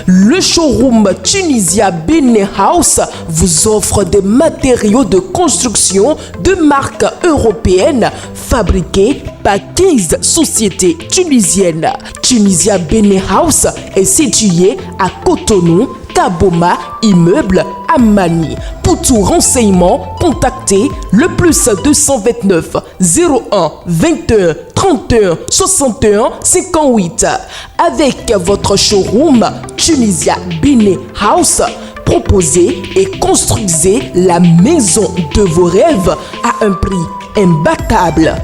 Le showroom Tunisia Benin House vous offre des matériaux de construction de marque européenne fabriqués par 15 sociétés tunisiennes. Tunisia Benin House est situé à Cotonou, Kaboma, immeuble Amani. Pour tout renseignement, contactez le +229 01 21 31 61 58. Avec votre showroom Tunisia Benin House, proposez et construisez la maison de vos rêves à un prix imbattable.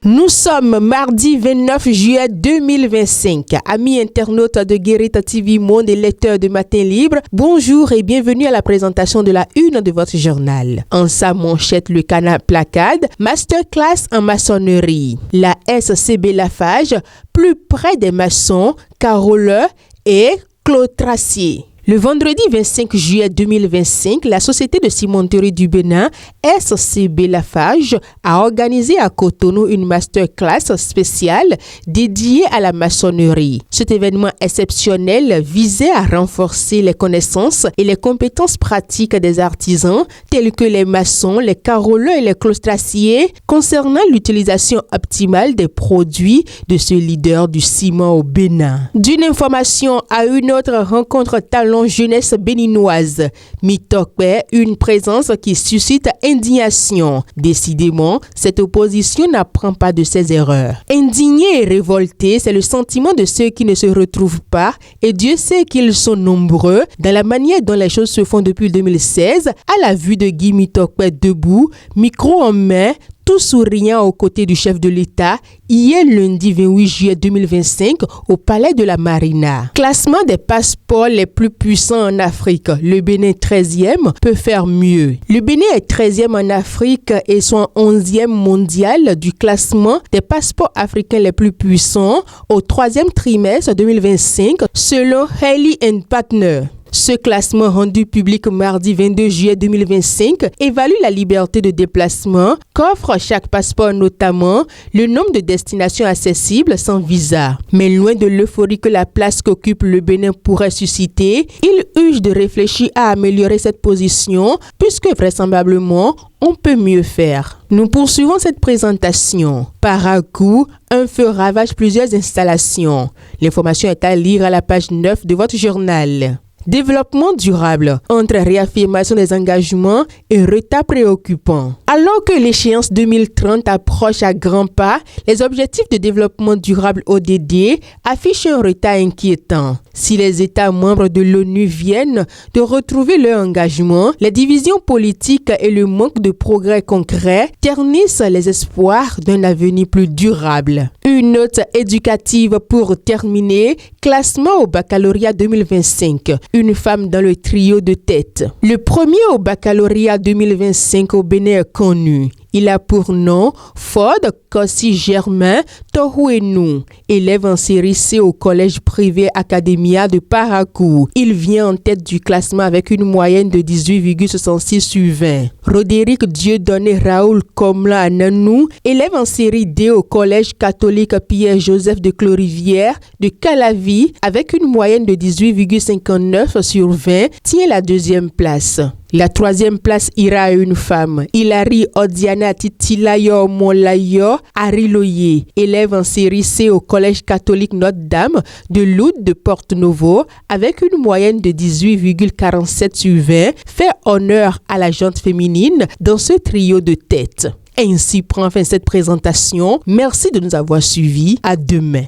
Nous sommes mardi 29 juillet 2025. Amis internautes de Guérita TV Monde et lecteurs de Matin Libre, bonjour et bienvenue à la présentation de la une de votre journal. En sa manchette, le canard placade, masterclass en maçonnerie. La SCB Lafarge, plus près des maçons, caroleurs et clôtraciers. Le vendredi 25 juillet 2025, la Société de cimenterie du Bénin, SCB Lafarge, a organisé à Cotonou une masterclass spéciale dédiée à la maçonnerie. Cet événement exceptionnel visait à renforcer les connaissances et les compétences pratiques des artisans tels que les maçons, les caroleurs et les clôtraciers concernant l'utilisation optimale des produits de ce leader du ciment au Bénin. D'une information à une autre, rencontre talent jeunesse béninoise. Mitokwe, une présence qui suscite indignation. Décidément, cette opposition n'apprend pas de ses erreurs. Indigné et révolté, c'est le sentiment de ceux qui ne se retrouvent pas, et Dieu sait qu'ils sont nombreux dans la manière dont les choses se font depuis 2016, à la vue de Guy Mitokwe debout, micro en main, tout souriant aux côtés du chef de l'État, hier lundi 28 juillet 2025 au Palais de la Marina. Classement des passeports les plus puissants en Afrique. Le Bénin 13e peut faire mieux. Le Bénin est 13e en Afrique et son 11e mondial du classement des passeports africains les plus puissants au 3e trimestre 2025 selon Haley & Partner. Ce classement rendu public mardi 22 juillet 2025 évalue la liberté de déplacement qu'offre chaque passeport, notamment le nombre de destinations accessibles sans visa. Mais loin de l'euphorie que la place qu'occupe le Bénin pourrait susciter, il urge de réfléchir à améliorer cette position puisque vraisemblablement on peut mieux faire. Nous poursuivons cette présentation. Par à coup, un feu ravage plusieurs installations. L'information est à lire à la page 9 de votre journal. Développement durable, entre réaffirmation des engagements et retard préoccupant. Alors que l'échéance 2030 approche à grands pas, les objectifs de développement durable ODD affichent un retard inquiétant. Si les États membres de l'ONU viennent de retrouver leur engagement, les divisions politiques et le manque de progrès concret ternissent les espoirs d'un avenir plus durable. Une note éducative pour terminer, classement au baccalauréat 2025. Une femme dans le trio de tête. Le premier au baccalauréat 2025 au Bénin est connu. Il a pour nom Ford Kossi Germain Tohuenou, élève en série C au collège privé Academia de Parakou. Il vient en tête du classement avec une moyenne de 18,66 sur 20. Roderick Dieudonné Raoul Komla Ananou, élève en série D au collège catholique Pierre-Joseph de Clorivière de Calavi avec une moyenne de 18,59 sur 20, tient la deuxième place. La troisième place ira à une femme, Hilary Odiana Titilayo Molayo Ariloye, élève en série C au collège catholique Notre-Dame de Lourdes de Porte-Novo avec une moyenne de 18,47 sur 20, fait honneur à la gente féminine dans ce trio de tête. Ainsi prend fin cette présentation. Merci de nous avoir suivis. À demain.